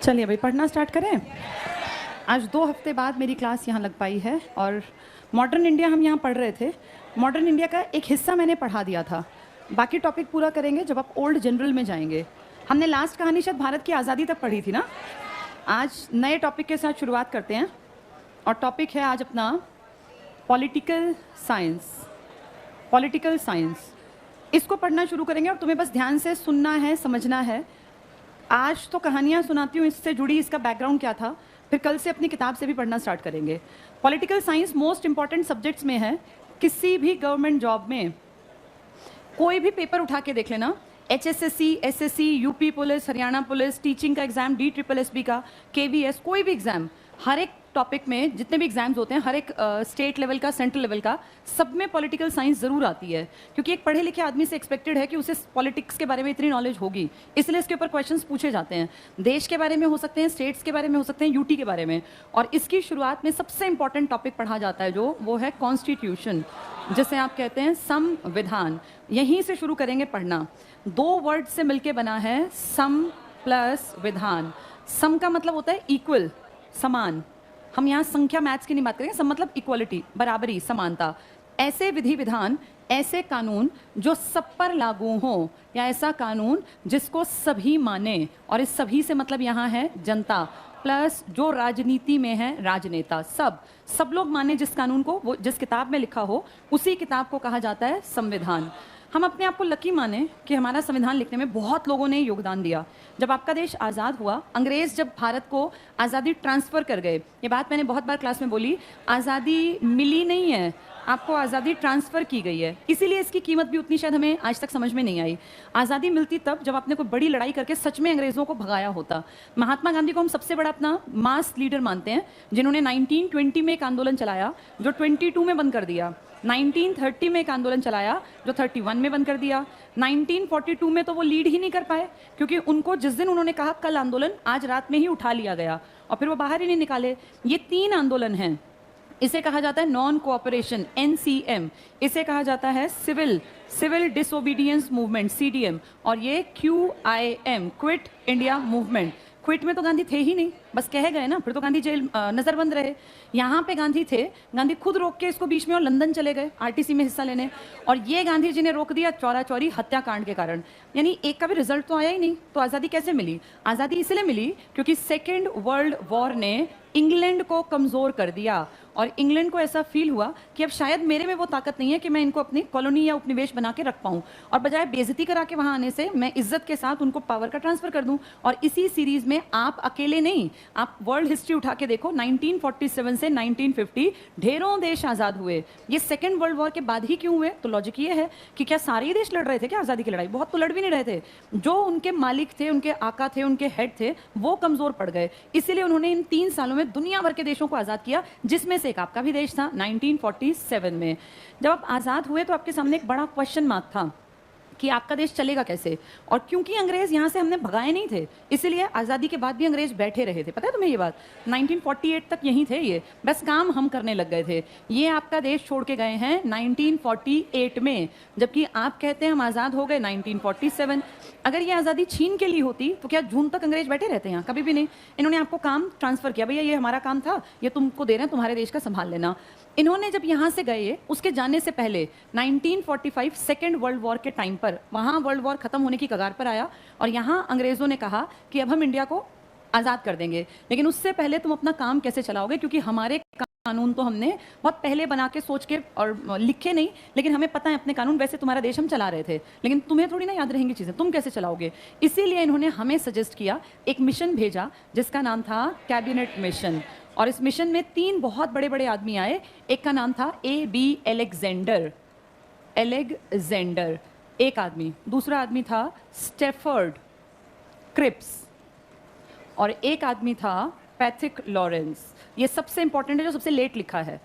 चलिए भाई पढ़ना स्टार्ट करें। आज 2 हफ्ते बाद मेरी क्लास यहाँ लग पाई है और मॉडर्न इंडिया हम यहाँ पढ़ रहे थे। मॉडर्न इंडिया का एक हिस्सा मैंने पढ़ा दिया था, बाकी टॉपिक पूरा करेंगे जब आप ओल्ड जनरल में जाएंगे। हमने लास्ट कहानी शायद भारत की आज़ादी तक पढ़ी थी ना। आज नए टॉपिक के साथ शुरुआत करते हैं और टॉपिक है आज अपना पॉलिटिकल साइंस। पॉलिटिकल साइंस इसको पढ़ना शुरू करेंगे और तुम्हें बस ध्यान से सुनना है, समझना है। आज तो कहानियाँ सुनाती हूँ, इससे जुड़ी इसका बैकग्राउंड क्या था, फिर कल से अपनी किताब से भी पढ़ना स्टार्ट करेंगे। Political science most important subjects में है। किसी भी गवर्नमेंट जॉब में कोई भी पेपर उठा के देख लेना, HSSC, SSC, UP police, Haryana police, teaching का एग्जाम, DSSB का, KVS, कोई भी एग्जाम, हर एक टॉपिक में जितने भी एग्जाम्स होते हैं, हर एक स्टेट लेवल का, सेंट्रल लेवल का, सब में पॉलिटिकल साइंस ज़रूर आती है, क्योंकि एक पढ़े लिखे आदमी से एक्सपेक्टेड है कि उसे पॉलिटिक्स के बारे में इतनी नॉलेज होगी, इसलिए इसके ऊपर क्वेश्चंस पूछे जाते हैं। देश के बारे में हो सकते हैं, स्टेट्स के बारे में हो सकते हैं, यूटी के बारे में। और इसकी शुरुआत में सबसे इंपॉर्टेंट टॉपिक पढ़ा जाता है जो वो है कॉन्स्टिट्यूशन, जिसे आप कहते हैं संविधान। यहीं से शुरू करेंगे पढ़ना। 2 वर्ड से मिलके बना है सम प्लस विधान। सम का मतलब होता है इक्वल, समान। हम यहाँ संख्या मैथ्स की नहीं बात करेंगे। सम मतलब इक्वलिटी, बराबरी, समानता। ऐसे विधि विधान, ऐसे कानून जो सब पर लागू हो, या ऐसा कानून जिसको सभी माने, और इस सभी से मतलब यहाँ है जनता प्लस जो राजनीति में है राजनेता। सब लोग माने जिस कानून को, वो जिस किताब में लिखा हो, उसी किताब को कहा जाता है संविधान। हम अपने आप को लकी माने कि हमारा संविधान लिखने में बहुत लोगों ने योगदान दिया। जब आपका देश आज़ाद हुआ, अंग्रेज़ जब भारत को आज़ादी ट्रांसफ़र कर गए, ये बात मैंने बहुत बार क्लास में बोली, आज़ादी मिली नहीं है, आपको आज़ादी ट्रांसफ़र की गई है। इसीलिए इसकी कीमत भी उतनी शायद हमें आज तक समझ में नहीं आई। आज़ादी मिलती तब जब आपने कोई बड़ी लड़ाई करके सच में अंग्रेज़ों को भगाया होता। महात्मा गांधी को हम सबसे बड़ा अपना मास लीडर मानते हैं, जिन्होंने 1920 में एक आंदोलन चलाया जो 22 में बंद कर दिया, 1930 में एक आंदोलन चलाया जो 31 में बंद कर दिया, 1942 में तो वो लीड ही नहीं कर पाए, क्योंकि उनको जिस दिन उन्होंने कहा कल आंदोलन, आज रात में ही उठा लिया गया और फिर वो बाहर ही नहीं निकाले। ये 3 आंदोलन हैं। इसे कहा जाता है नॉन कोऑपरेशन, NCM। इसे कहा जाता है सिविल डिसोबीडियंस मूवमेंट, CDM। और ये QIM, quit India movement. Quit में तो गांधी थे ही नहीं, बस कह गए ना, फिर तो गांधी जेल नज़रबंद रहे। यहाँ पे गांधी थे, गांधी खुद रोक के इसको बीच में और लंदन चले गए RTC में हिस्सा लेने, और ये गांधी जी ने रोक दिया चौरा चौरी हत्याकांड के कारण। यानी एक का भी रिजल्ट तो आया ही नहीं। तो आज़ादी कैसे मिली? आज़ादी इसलिए मिली क्योंकि सेकेंड वर्ल्ड वॉर ने इंग्लैंड को कमज़ोर कर दिया, और इंग्लैंड को ऐसा फील हुआ कि अब शायद मेरे में वो ताकत नहीं है कि मैं इनको अपनी कॉलोनी या उपनिवेश बना के रख पाऊँ, और बजाय बेइज्जती करा के वहाँ आने से मैं इज्जत के साथ उनको पावर का ट्रांसफ़र कर दूँ। और इसी सीरीज़ में आप अकेले नहीं, आप वर्ल्ड हिस्ट्री उठा के देखो, 1947 से 1950 ढेरों देश आज़ाद हुए। ये सेकेंड वर्ल्ड वॉर के बाद ही क्यों हुए? तो लॉजिक ये है कि क्या सारे ही देश लड़ रहे थे क्या आज़ादी की लड़ाई? बहुत तो लड़ भी नहीं रहे थे। जो उनके मालिक थे, उनके आका थे, उनके हेड थे, वो कमज़ोर पड़ गए। इसीलिए उन्होंने इन 3 सालों में दुनिया भर के देशों को आज़ाद किया, जिसमें से एक आपका भी देश था 1947 में। जब आप आज़ाद हुए तो आपके सामने एक बड़ा क्वेश्चन मार्क था कि आपका देश चलेगा कैसे। और क्योंकि अंग्रेज़ यहाँ से हमने भगाए नहीं थे, इसीलिए आज़ादी के बाद भी अंग्रेज़ बैठे रहे थे। पता है तुम्हें ये बात? 1948 तक यहीं थे ये, बस काम हम करने लग गए थे। ये आपका देश छोड़ के गए हैं 1948 में, जबकि आप कहते हैं हम आज़ाद हो गए 1947। अगर ये आज़ादी छीन के लिए होती तो क्या जून तक अंग्रेज बैठे रहते हैं? कभी भी नहीं। इन्होंने आपको काम ट्रांसफ़र किया, भैया ये हमारा काम था, ये तुमको दे रहे हैं, तुम्हारे देश का संभाल लेना। इन्होंने जब यहाँ से गए, उसके जाने से पहले 1945 सेकेंड वर्ल्ड वॉर के टाइम पर, वहाँ वर्ल्ड वॉर ख़त्म होने की कगार पर आया, और यहाँ अंग्रेज़ों ने कहा कि अब हम इंडिया को आज़ाद कर देंगे, लेकिन उससे पहले तुम अपना काम कैसे चलाओगे, क्योंकि हमारे कानून तो हमने बहुत पहले बना के सोच के और लिखे नहीं, लेकिन हमें पता है अपने कानून, वैसे तुम्हारा देश हम चला रहे थे, लेकिन तुम्हें थोड़ी ना याद रहेंगी चीज़ें, तुम कैसे चलाओगे? इसीलिए इन्होंने हमें सजेस्ट किया, एक मिशन भेजा जिसका नाम था कैबिनेट मिशन। और इस मिशन में 3 बहुत बड़े बड़े आदमी आए। एक का नाम था AB अलेक्जेंडर, एक आदमी। दूसरा आदमी था स्टेफर्ड क्रिप्स, और एक आदमी था पैथिक लॉरेंस। ये सबसे इंपॉर्टेंट है, जो सबसे लेट लिखा है,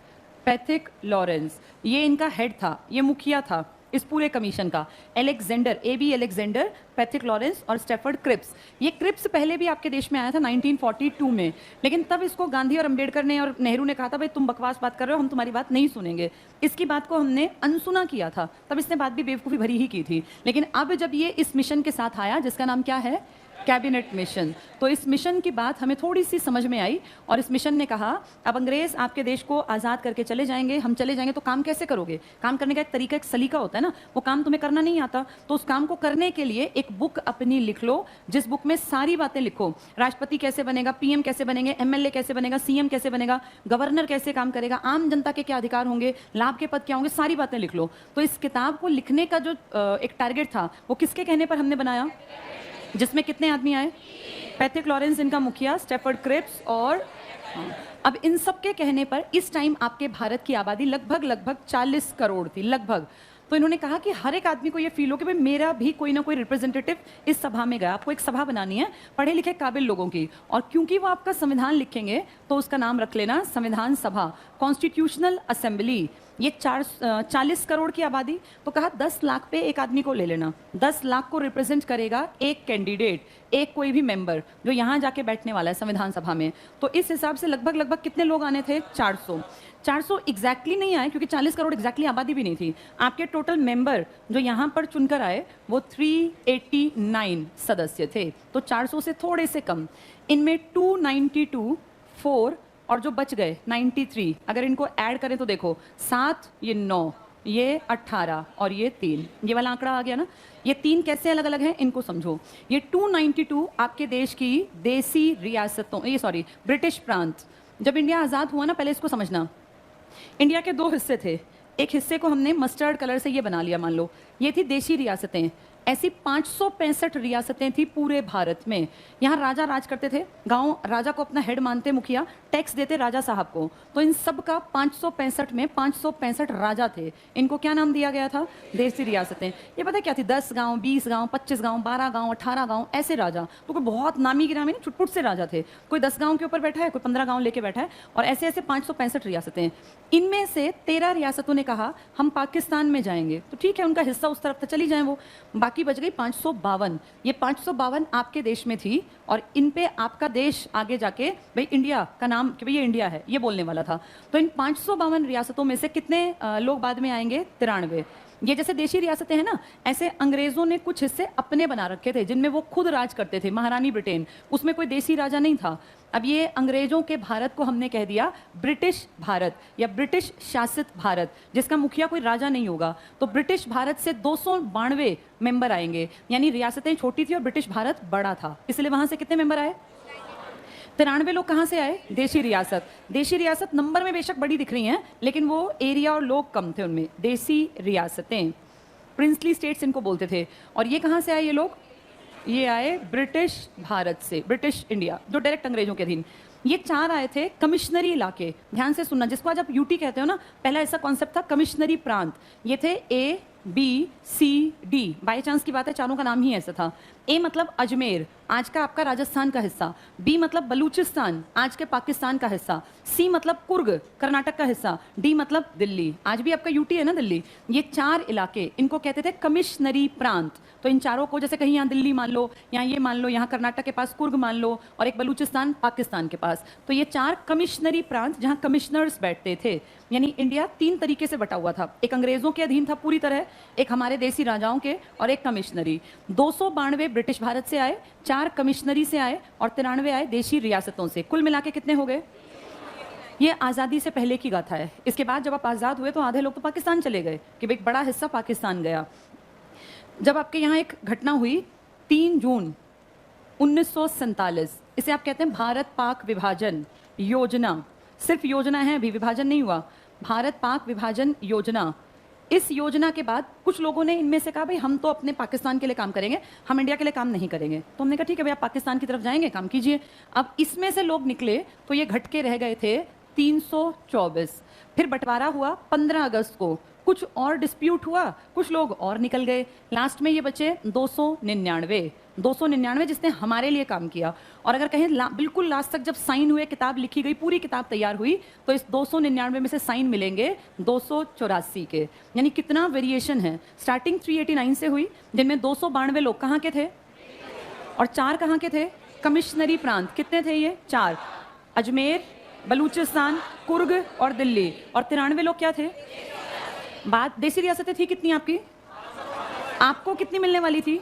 पैथिक लॉरेंस। ये इनका हेड था, ये मुखिया था इस पूरे कमीशन का। Alexander, AB Alexander, Pethick Lawrence और स्टेफर्ड क्रिप्स। ये क्रिप्स पहले भी आपके देश में आया था 1942 में, लेकिन तब इसको गांधी और अंबेडकर ने और नेहरू ने कहा था, भाई तुम बकवास बात कर रहे हो, हम तुम्हारी बात नहीं सुनेंगे। इसकी बात को हमने अनसुना किया था, तब इसने बात भी बेवकूफ़ी भरी ही की थी। लेकिन अब जब ये इस मिशन के साथ आया, जिसका नाम क्या है, कैबिनेट मिशन। तो इस मिशन की बात हमें थोड़ी सी समझ में आई और इस मिशन ने कहा अब अंग्रेज आपके देश को आज़ाद करके चले जाएंगे, हम चले जाएंगे तो काम कैसे करोगे? काम करने का एक तरीका, एक सलीका होता है ना, वो काम तुम्हें करना नहीं आता, तो उस काम को करने के लिए एक बुक अपनी लिख लो जिस बुक में सारी बातें लिखो। राष्ट्रपति कैसे बनेगा, पीएम कैसे बनेंगे, एमएलए कैसे बनेगा, सीएम कैसे बनेगा, गवर्नर कैसे काम करेगा, आम जनता के क्या अधिकार होंगे, लाभ के पद क्या होंगे, सारी बातें लिख लो। तो इस किताब को लिखने का जो एक टारगेट था वो किसके कहने पर हमने बनाया, जिसमें कितने आदमी आए? पैट्रिक लॉरेंस इनका मुखिया, स्टेफर्ड क्रिप्स और अब इन सब के कहने पर इस टाइम आपके भारत की आबादी लगभग 40 करोड़ थी लगभग। तो इन्होंने कहा कि हर एक आदमी को ये फील हो कि भाई मेरा भी कोई ना कोई रिप्रेजेंटेटिव इस सभा में गया। आपको एक सभा बनानी है पढ़े लिखे काबिल लोगों की, और क्योंकि वो आपका संविधान लिखेंगे तो उसका नाम रख लेना संविधान सभा, कॉन्स्टिट्यूशनल असेंबली। ये 40 करोड़ की आबादी, तो कहा 10 लाख पे एक आदमी को ले लेना, 10 लाख को रिप्रेजेंट करेगा एक कैंडिडेट, एक कोई भी मेंबर जो यहाँ जाके बैठने वाला है संविधान सभा में। तो इस हिसाब से लगभग कितने लोग आने थे? 400 एग्जैक्टली नहीं आए क्योंकि 40 करोड़ एग्जैक्टली आबादी भी नहीं थी। आपके टोटल मेंबर जो यहाँ पर चुनकर आए वो 389 सदस्य थे, तो 400 से थोड़े से कम। इनमें 292 4 और जो बच गए 93, अगर इनको ऐड करें तो देखो 7, ये 9, ये 18 और ये 3, ये वाला आंकड़ा आ गया ना। ये 3 कैसे अलग अलग हैं इनको समझो। ये 292 आपके देश की देसी रियासतों, ये सॉरी ब्रिटिश प्रांत। जब इंडिया आज़ाद हुआ ना, पहले इसको समझना, इंडिया के 2 हिस्से थे। एक हिस्से को हमने मस्टर्ड कलर से ये बना लिया, मान लो ये थी देशी रियासतें। ऐसी 565 रियासतें थी पूरे भारत में। यहाँ राजा राज करते थे, गांव राजा को अपना हेड मानते, मुखिया टैक्स देते राजा साहब को। तो इन सब का 565 में 565 राजा थे। इनको क्या नाम दिया गया था? देशी रियासतें। ये पता है क्या थी? 10 गांव, 20 गांव, 25 गांव, 12 गांव, 18 गांव, ऐसे राजा। तो कोई बहुत नामी गिरामी नहीं, छुटपुट से राजा थे। कोई 10 गाँव के ऊपर बैठा है, कोई 15 गाँव लेके बैठा है, और ऐसे ऐसे 565 रियासतें। इनमें से 13 रियासतों ने कहा हम पाकिस्तान में जाएंगे, तो ठीक है उनका हिस्सा उस तरफ तो चली जाएं वो, बाकी बच गई 552। ये 552 आपके देश में थी, और इन पे आपका देश आगे जाके भाई इंडिया का नाम कि भाई ये इंडिया है ये बोलने वाला था। तो इन 552 रियासतों में से कितने लोग बाद में आएंगे? 93। ये जैसे देशी रियासतें हैं ना, ऐसे अंग्रेजों ने कुछ हिस्से अपने बना रखे थे जिनमें वो खुद राज करते थे। महारानी ब्रिटेन, उसमें कोई देशी राजा नहीं था। अब ये अंग्रेजों के भारत को हमने कह दिया ब्रिटिश भारत या ब्रिटिश शासित भारत, जिसका मुखिया कोई राजा नहीं होगा। तो ब्रिटिश भारत से 292 मेंबर आएंगे, यानी रियासतें छोटी थी और ब्रिटिश भारत बड़ा था, इसलिए वहां से कितने मेंबर आए? 93 लोग कहाँ से आए? देशी रियासत। देशी रियासत नंबर में बेशक बड़ी दिख रही हैं, लेकिन वो एरिया और लोग कम थे उनमें। देशी रियासतें, प्रिंसली स्टेट्स इनको बोलते थे। और ये कहाँ से आए ये लोग? ये आए ब्रिटिश भारत से, ब्रिटिश इंडिया जो डायरेक्ट अंग्रेजों के अधीन। ये 4 आए थे कमिश्नरी इलाके, ध्यान से सुनना, जिसको आज आप यूटी कहते हो ना, पहला ऐसा कॉन्सेप्ट था कमिश्नरी प्रांत। ये थे A, B, C, D, by chance की बात है चारों का नाम ही ऐसा था। ए मतलब अजमेर, आज का आपका राजस्थान का हिस्सा। बी मतलब बलूचिस्तान, आज के पाकिस्तान का हिस्सा। सी मतलब कुर्ग, कर्नाटक का हिस्सा। डी मतलब दिल्ली, आज भी आपका यूटी है ना दिल्ली। ये 4 इलाके, इनको कहते थे कमिश्नरी प्रांत। तो इन चारों को, जैसे कहीं यहाँ दिल्ली मान लो, यहाँ ये मान लो, यहाँ कर्नाटक के पास कुर्ग मान लो, और एक बलूचिस्तान पाकिस्तान के पास। तो ये 4 कमिश्नरी प्रांत जहाँ कमिश्नर्स बैठते थे। यानी इंडिया 3 तरीके से बटा हुआ था, एक अंग्रेजों के अधीन था पूरी तरह, एक हमारे देसी राजाओं के, और एक कमिश्नरी। 292 ब्रिटिश भारत से आए, 4 कमिश्नरी से आए, और 93 आए देशी रियासतों से। कुल मिला के कितने हो गए? ये आज़ादी से पहले की गाथा है। इसके बाद जब आप आज़ाद हुए तो आधे लोग तो पाकिस्तान चले गए, कि भाई बड़ा हिस्सा पाकिस्तान गया। जब आपके यहाँ एक घटना हुई 3 जून 1947, इसे आप कहते हैं भारत पाक विभाजन योजना। सिर्फ योजना है, अभी विभाजन नहीं हुआ। भारत पाक विभाजन योजना। इस योजना के बाद कुछ लोगों ने इनमें से कहा भाई हम तो अपने पाकिस्तान के लिए काम करेंगे, हम इंडिया के लिए काम नहीं करेंगे। तो हमने कहा ठीक है भाई, आप पाकिस्तान की तरफ जाएंगे, काम कीजिए। अब इसमें से लोग निकले तो ये घट के रह गए थे 324। फिर बंटवारा हुआ 15 अगस्त को, कुछ और डिस्प्यूट हुआ, कुछ लोग और निकल गए। लास्ट में ये बचे 299 जिसने हमारे लिए काम किया। और अगर कहें बिल्कुल लास्ट तक जब साइन हुए, किताब लिखी गई, पूरी किताब तैयार हुई, तो इस 299 में से साइन मिलेंगे 284 के। यानी कितना वेरिएशन है। स्टार्टिंग 389 से हुई, जिनमें 292 लोग कहाँ के थे और 4 कहाँ के थे? कमिश्नरी प्रांत। कितने थे ये? 4, अजमेर, बलूचिस्तान, कुर्ग और दिल्ली। और 93 लोग क्या थे? बात देशी रियासतें थी कितनी आपकी? आपको कितनी मिलने वाली थी?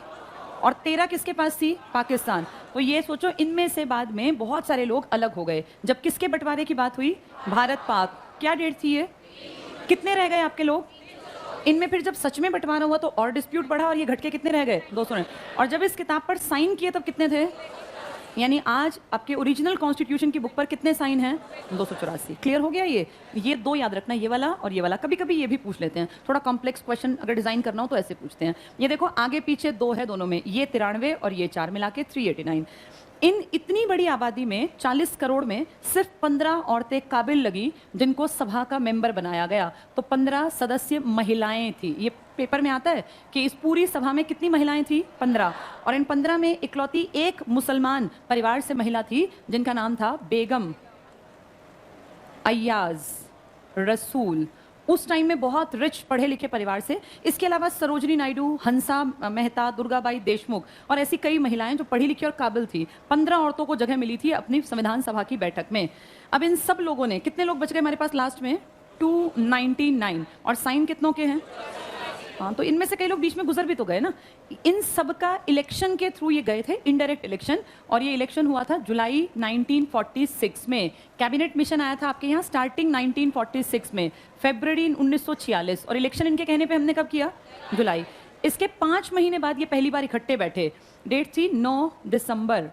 और 13 किसके पास थी? पाकिस्तान। तो ये सोचो इनमें से बाद में बहुत सारे लोग अलग हो गए। जब किसके बंटवारे की बात हुई? भारत पाक। क्या डेट थी ये? कितने रह गए आपके लोग? इनमें फिर जब सच में बंटवारा हुआ तो और डिस्प्यूट बढ़ा और ये घट के कितने रह गए? 200 ने। और जब इस किताब पर साइन किए तब कितने थे? यानी आज आपके ओरिजिनल कॉन्स्टिट्यूशन की बुक पर कितने साइन हैं? 284। क्लियर हो गया? ये दो याद रखना, ये वाला और ये वाला। कभी कभी ये भी पूछ लेते हैं, थोड़ा कॉम्प्लेक्स क्वेश्चन अगर डिजाइन करना हो तो ऐसे पूछते हैं। ये देखो आगे पीछे 2 है दोनों में, ये 93 और ये 4 मिला के 389। इन इतनी बड़ी आबादी में 40 करोड़ में सिर्फ 15 औरतें काबिल लगी जिनको सभा का मेंबर बनाया गया। तो 15 सदस्य महिलाएं थी। ये पेपर में आता है कि इस पूरी सभा में कितनी महिलाएं थी? 15। और इन 15 में इकलौती एक मुसलमान परिवार से महिला थी जिनका नाम था बेगम अय्याज रसूल। उस टाइम में बहुत रिच पढ़े लिखे परिवार से। इसके अलावा सरोजनी नायडू, हंसा मेहता, दुर्गाबाई देशमुख और ऐसी कई महिलाएं जो पढ़ी लिखी और काबिल थी। 15 औरतों को जगह मिली थी अपनी संविधान सभा की बैठक में। अब इन सब लोगों ने, कितने लोग बच गए हमारे पास लास्ट में? 299। और साइन कितनों के हैं? हाँ, तो इनमें से कई लोग बीच में गुजर भी तो गए ना। इन सब का इलेक्शन के थ्रू ये गए थे, इनडायरेक्ट इलेक्शन। और ये इलेक्शन हुआ था जुलाई 1946 में। कैबिनेट मिशन आया था आपके यहाँ स्टार्टिंग 1946 में, फरवरी 1946। और इलेक्शन इनके कहने पे हमने कब किया? जुलाई। इसके 5 महीने बाद ये पहली बार इकट्ठे बैठे। डेट थी 9 दिसंबर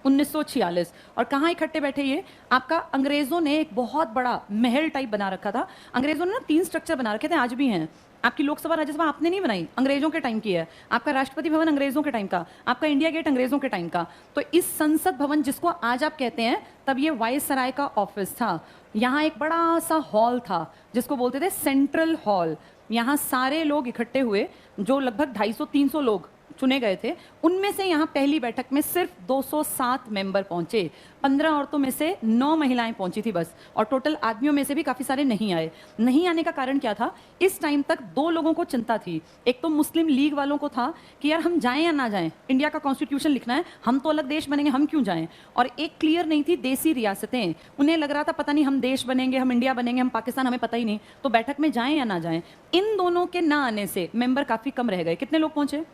1946। और कहाँ इकट्ठे बैठे ये? आपका अंग्रेजों ने एक बहुत बड़ा महल टाइप बना रखा था। अंग्रेजों ने ना 3 स्ट्रक्चर बना रखे थे, आज भी हैं। आपकी लोकसभा राज्यसभा आपने नहीं बनाई, अंग्रेजों के टाइम की है। आपका राष्ट्रपति भवन अंग्रेजों के टाइम का, आपका इंडिया गेट अंग्रेजों के टाइम का। तो इस संसद भवन जिसको आज आप कहते हैं, तब ये वायसराय का ऑफिस था। यहाँ एक बड़ा सा हॉल था जिसको बोलते थे सेंट्रल हॉल। यहाँ सारे लोग इकट्ठे हुए, जो लगभग 250-300 लोग चुने गए थे। उनमें से यहाँ पहली बैठक में सिर्फ 207 मेंबर पहुंचे। 15 औरतों में से 9 महिलाएं पहुंची थी बस। और टोटल आदमियों में से भी काफी सारे नहीं आए। नहीं आने का कारण क्या था? इस टाइम तक 2 लोगों को चिंता थी। एक तो मुस्लिम लीग वालों को था कि यार हम जाएं या ना जाएं, इंडिया का कॉन्स्टिट्यूशन लिखना है, हम तो अलग देश बनेंगे, हम क्यों जाएं। और एक क्लियर नहीं थी देसी रियासतें। उन्हें लग रहा था पता नहीं हम देश बनेंगे, हम इंडिया बनेंगे, हम पाकिस्तान, हमें पता ही नहीं, तो बैठक में जाएं या ना जाएं। इन दोनों के ना आने से मेंबर काफी कम रह गए। कितने लोग पहुंचे?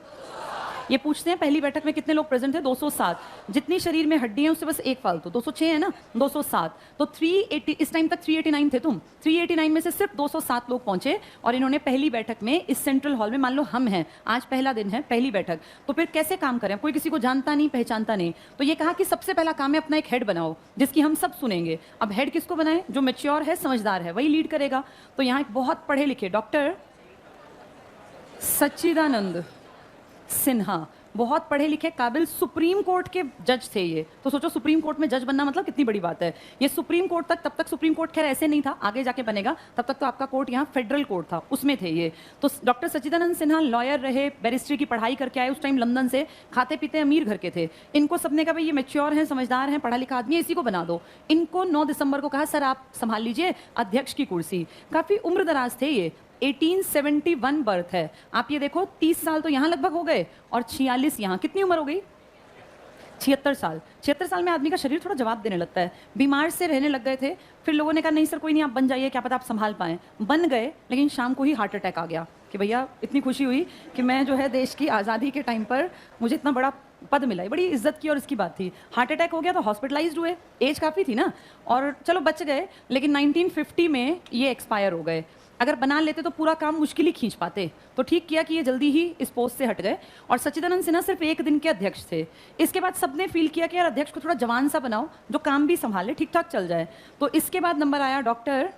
ये पूछते हैं पहली बैठक में कितने लोग प्रेजेंट थे? 207। जितनी शरीर में हड्डी है उससे बस एक फालतू, 206 है ना, 207। तो 380, इस टाइम तक 389 थे तुम। 389 में से सिर्फ 207 लोग पहुंचे। और इन्होंने पहली बैठक में इस सेंट्रल हॉल में, मान लो हम हैं, आज पहला दिन है, पहली बैठक, तो फिर कैसे काम करें? कोई किसी को जानता नहीं, पहचानता नहीं। तो ये कहा कि सबसे पहला काम है अपना एक हेड बनाओ जिसकी हम सब सुनेंगे। अब हेड किसको बनाए? जो मैच्योर है, समझदार है, वही लीड करेगा। तो यहाँ एक बहुत पढ़े लिखे डॉक्टर सच्चिदानंद सिन्हा, बहुत पढ़े लिखे काबिल सुप्रीम कोर्ट के जज थे ये। तो सोचो सुप्रीम कोर्ट में जज बनना मतलब कितनी बड़ी बात है। ये सुप्रीम कोर्ट तक, तब तक सुप्रीम कोर्ट खैर ऐसे नहीं था, आगे जाके बनेगा, तब तक तो आपका कोर्ट यहाँ फेडरल कोर्ट था, उसमें थे ये। तो डॉक्टर सच्चिदानंद सिन्हा लॉयर रहे, बैरिस्ट्री की पढ़ाई करके आए, उस टाइम लंदन से, खाते पीते अमीर घर के थे। इनको सबने कहा भाई ये मैच्योर हैं, समझदार हैं, पढ़ा लिखा आदमी है, इसी को बना दो। इनको 9 दिसंबर को कहा सर आप संभाल लीजिए अध्यक्ष की कुर्सी। काफी उम्र दराज थे ये। 1871 बर्थ है। आप ये देखो 30 साल तो यहाँ लगभग हो गए और 46 यहाँ। कितनी उम्र हो गई? 76 साल। 76 साल में आदमी का शरीर थोड़ा जवाब देने लगता है। बीमार से रहने लग गए थे। फिर लोगों ने कहा नहीं सर कोई नहीं, आप बन जाइए, क्या पता आप संभाल पाएं। बन गए, लेकिन शाम को ही हार्ट अटैक आ गया कि भैया इतनी खुशी हुई कि मैं जो है देश की आज़ादी के टाइम पर मुझे इतना बड़ा पद मिला, बड़ी इज्जत की और इसकी बात थी। हार्ट अटैक हो गया तो हॉस्पिटलाइज्ड हुए, एज काफ़ी थी ना, और चलो बच गए। लेकिन 1950 में ये एक्सपायर हो गए। अगर बना लेते तो पूरा काम मुश्किल ही खींच पाते। तो ठीक किया कि ये जल्दी ही इस पोस्ट से हट गए। और सच्चिदानंद सिन्हा सिर्फ 1 दिन के अध्यक्ष थे। इसके बाद सबने फील किया कि यार अध्यक्ष को थोड़ा जवान सा बनाओ जो काम भी संभाले, ठीक ठाक चल जाए। तो इसके बाद नंबर आया डॉक्टर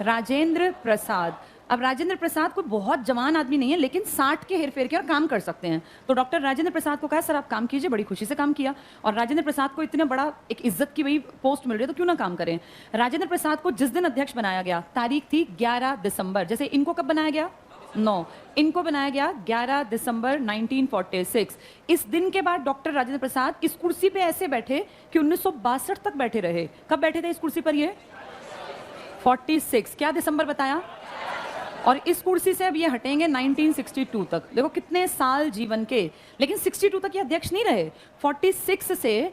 राजेंद्र प्रसाद। अब राजेंद्र प्रसाद कोई बहुत जवान आदमी नहीं है, लेकिन 60 के हेरफेर के और काम कर सकते हैं। तो डॉक्टर राजेंद्र प्रसाद को कहा सर आप काम कीजिए, बड़ी खुशी से काम किया। और राजेंद्र प्रसाद को इतना बड़ा एक इज्जत की वही पोस्ट मिल रही है तो क्यों ना काम करें। राजेंद्र प्रसाद को जिस दिन अध्यक्ष बनाया गया, तारीख थी 11 दिसंबर। जैसे इनको कब बनाया गया? 9। इनको बनाया गया 11 दिसंबर 1946। इस दिन के बाद डॉक्टर राजेंद्र प्रसाद इस कुर्सी पे ऐसे बैठे कि 1962 तक बैठे रहे। कब बैठे थे इस कुर्सी पर? ये 46, क्या दिसंबर बताया? और इस कुर्सी से अब ये हटेंगे 1962 तक। देखो कितने साल जीवन के। लेकिन 62 तक ये अध्यक्ष नहीं रहे। 46 से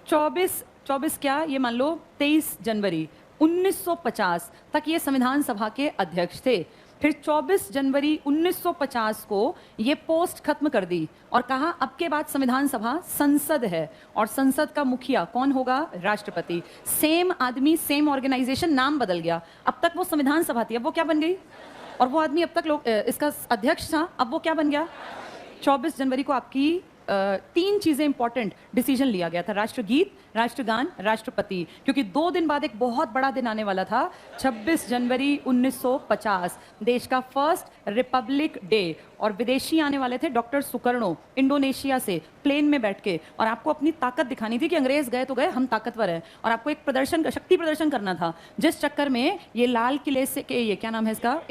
24 क्या, ये मान लो 23 जनवरी 1950 तक ये संविधान सभा के अध्यक्ष थे। फिर 24 जनवरी 1950 को ये पोस्ट खत्म कर दी और कहा अब के बाद संविधान सभा संसद है और संसद का मुखिया कौन होगा? राष्ट्रपति। सेम आदमी, सेम ऑर्गेनाइजेशन, नाम बदल गया। अब तक वो संविधान सभा थी, अब वो क्या बन गई? और वो आदमी अब तक लोग इसका अध्यक्ष था, अब वो क्या बन गया? 24 जनवरी को आपकी 3 चीजें इंपॉर्टेंट डिसीजन लिया गया था, राष्ट्रगीत, राष्ट्रगान, राष्ट्रपति, क्योंकि 2 दिन बाद एक बहुत बड़ा दिन आने वाला था, 26 जनवरी 1950, देश का फर्स्ट रिपब्लिक डे। और विदेशी आने वाले थे डॉक्टर सुकर्णो इंडोनेशिया से प्लेन में बैठ के, और आपको अपनी ताकत दिखानी थी कि अंग्रेज गए तो गए, हम ताकतवर हैं, और आपको एक प्रदर्शन, शक्ति प्रदर्शन करना था, जिस चक्कर में ये लाल किले से के ये क्या नाम है इसका,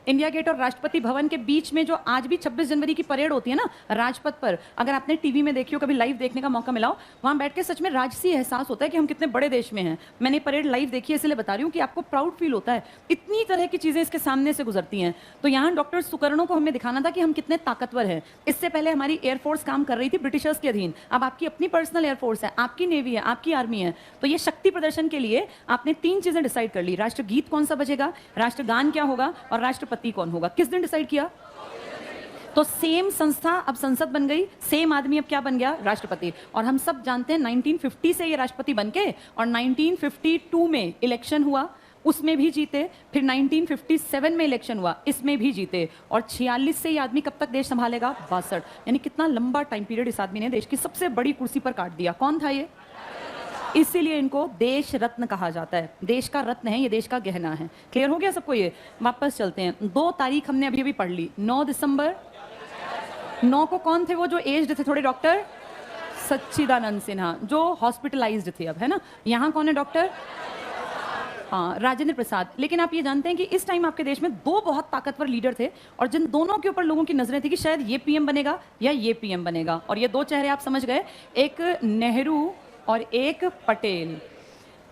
इंडिया गेट और राष्ट्रपति भवन के बीच में जो आज भी 26 जनवरी की परेड होती है ना राजपथ पर, अगर आपने टीवी में देखी हो, कभी लाइव देखने का मौका मिला हो, वहां बैठ के सच में राजसी एहसास होता है कि हम कितने बड़े देश में हैं। मैंने परेड लाइव देखी है, इसलिए बता रही हूँ कि आपको प्राउड फील होता है, इतनी तरह की चीजें इसके सामने से गुजरती हैं। तो यहाँ डॉक्टर सुकर्णो को हमें दिखाना था कि हम कितने ताकतवर हैं। इससे पहले हमारी एयरफोर्स काम कर रही थी ब्रिटिशर्स के अधीन, अब आपकी अपनी पर्सनल एयरफोर्स है, आपकी नेवी है, आपकी आर्मी है। तो ये शक्ति प्रदर्शन के लिए आपने 3 चीजें डिसाइड कर ली, राष्ट्रगीत कौन सा बजेगा, राष्ट्रगान क्या होगा और राष्ट्रपति कौन होगा। किस दिन डिसाइड किया? तो सेम संस्था अब संसद बन गई, सेम आदमी अब क्या बन गया? राष्ट्रपति। और हम सब जानते हैं 1950 से ये राष्ट्रपति बन के, और 1952 में इलेक्शन हुआ, उसमें भी जीते, फिर 1957 में इलेक्शन हुआ, इसमें भी जीते, और 46 से ये आदमी कब तक देश संभालेगा? 62। यानी कितना लंबा टाइम पीरियड इस आदमी ने देश की सबसे बड़ी कुर्सी पर काट दिया। कौन था ये? इसीलिए इनको देश रत्न कहा जाता है। देश का रत्न है ये, देश का गहना है। क्लियर हो गया सबको? ये वापस चलते हैं। 2 तारीख हमने अभी अभी पढ़ ली, 9 दिसंबर। 9 को कौन थे वो जो एज्ड थे थोड़े? डॉक्टर सच्चिदानंद सिन्हा, जो हॉस्पिटलाइज्ड थे अब, है ना। यहाँ कौन है डॉक्टर? हाँ, राजेंद्र प्रसाद। लेकिन आप ये जानते हैं कि इस टाइम आपके देश में 2 बहुत ताकतवर लीडर थे, और जिन दोनों के ऊपर लोगों की नजरें थी कि शायद ये पीएम बनेगा या ये पीएम बनेगा, और ये 2 चेहरे आप समझ गए, एक नेहरू और एक पटेल।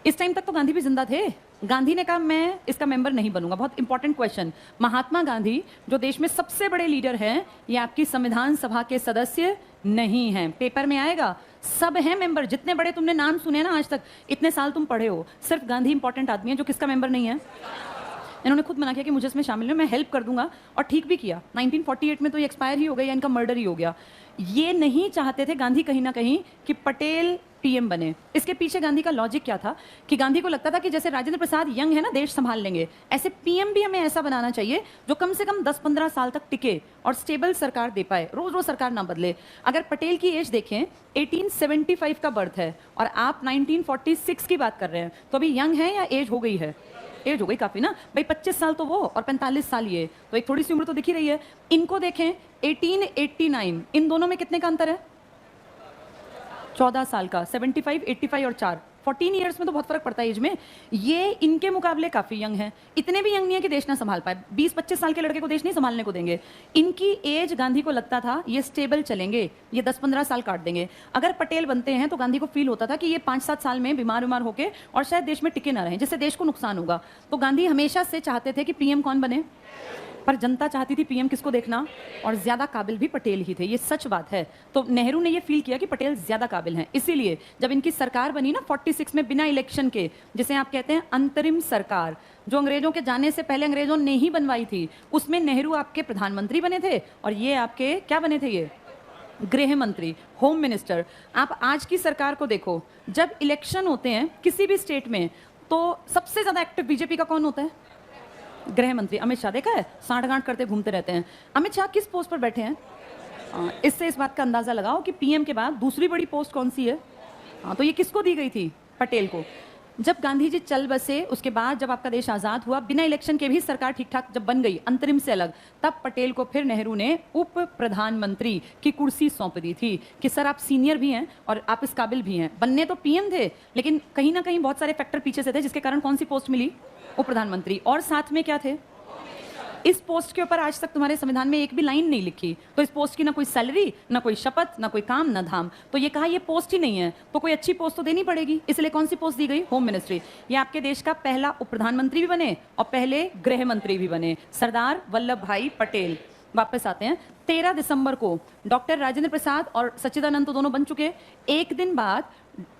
इस टाइम तक तो गांधी भी जिंदा थे। गांधी ने कहा मैं इसका मेंबर नहीं बनूंगा। बहुत इंपॉर्टेंट क्वेश्चन। महात्मा गांधी जो देश में सबसे बड़े लीडर हैं, ये आपकी संविधान सभा के सदस्य नहीं हैं। पेपर में आएगा, सब हैं मेंबर, जितने बड़े तुमने नाम सुने ना आज तक, इतने साल तुम पढ़े हो, सिर्फ गांधी इंपॉर्टेंट आदमी है जो किसका मेंबर नहीं है। इन्होंने खुद मना किया कि मुझे इसमें शामिल नहीं, मैं हेल्प कर दूंगा, और ठीक भी किया। 1948 में तो ये एक्सपायर ही हो गया या इनका मर्डर ही हो गया। ये नहीं चाहते थे गांधी कहीं ना कहीं कि पटेल पीएम बने। इसके पीछे गांधी का लॉजिक क्या था कि गांधी को लगता था कि जैसे राजेंद्र प्रसाद यंग है ना, देश संभाल लेंगे, ऐसे पीएम भी हमें ऐसा बनाना चाहिए जो कम से कम 10-15 साल तक टिके और स्टेबल सरकार दे पाए, रोज रोज सरकार ना बदले। अगर पटेल की एज देखें, 1875 का बर्थ है और आप 1946 की बात कर रहे हैं, तो अभी यंग है या एज हो गई है? एज हो गई काफी ना भाई। 25 साल तो वो और 45 साल ये, तो एक थोड़ी सी उम्र तो दिख ही रही है। इनको देखें 1889, इन दोनों में कितने का अंतर है? 14 साल का। 75, 85 और 4, 14 ईयर्स में तो बहुत फर्क पड़ता है एज में। ये इनके मुकाबले काफी यंग है, इतने भी यंग नहीं है कि देश ना संभाल पाए। 20-25 साल के लड़के को देश नहीं संभालने को देंगे। इनकी एज, गांधी को लगता था ये स्टेबल चलेंगे, ये 10-15 साल काट देंगे। अगर पटेल बनते हैं तो गांधी को फील होता था कि ये 5-7 साल में बीमार होके और शायद देश में टिके ना रहे, जिससे देश को नुकसान होगा। तो गांधी हमेशा से चाहते थे कि पीएम कौन बने, पर जनता चाहती थी पीएम किसको देखना, और ज्यादा काबिल भी पटेल ही थे, ये सच बात है। तो नेहरू ने ये फील किया कि पटेल ज्यादा काबिल हैं, इसीलिए जब इनकी सरकार बनी ना 46 में बिना इलेक्शन के, जिसे आप कहते हैं अंतरिम सरकार, जो अंग्रेजों के जाने से पहले अंग्रेजों ने ही बनवाई थी, उसमें नेहरू आपके प्रधानमंत्री बने थे और ये आपके क्या बने थे? ये गृह मंत्री, होम मिनिस्टर। आप आज की सरकार को देखो, जब इलेक्शन होते हैं किसी भी स्टेट में, तो सबसे ज्यादा एक्टिव बीजेपी का कौन होता है? गृह मंत्री। अमित शाह देखा है, सांठगांठ करते घूमते रहते हैं। अमित शाह किस पोस्ट पर बैठे हैं? इससे इस बात का अंदाजा लगाओ कि पीएम के बाद दूसरी बड़ी पोस्ट कौन सी है। तो ये किसको दी गई थी? पटेल को। जब गांधी जी चल बसे, उसके बाद जब आपका देश आजाद हुआ, बिना इलेक्शन के भी सरकार ठीक ठाक जब बन गई, अंतरिम से अलग, तब पटेल को फिर नेहरू ने उप प्रधानमंत्री की कुर्सी सौंप दी थी कि सर आप सीनियर भी हैं और आप इस काबिल भी हैं। बनने तो पीएम थे, लेकिन कहीं ना कहीं बहुत सारे फैक्टर पीछे से थे, जिसके कारण कौन सी पोस्ट मिली? उप प्रधानमंत्री। और साथ में क्या थे? इस पोस्ट के ऊपर आज तक तुम्हारे संविधान में एक भी लाइन नहीं लिखी। तो इस पोस्ट की ना कोई सैलरी, ना कोई शपथ, ना कोई काम, ना धाम। तो ये कहा ये पोस्ट ही नहीं है, तो कोई अच्छी पोस्ट तो देनी पड़ेगी, इसलिए कौन सी पोस्ट दी गई? Home ministry. ये आपके देश का पहला उप प्रधानमंत्री भी बने और पहले गृह मंत्री भी बने, सरदार वल्लभ भाई पटेल। वापस आते हैं। 13 दिसंबर को डॉक्टर राजेंद्र प्रसाद और सच्चिदानंद तो दोनों बन चुके। एक दिन बाद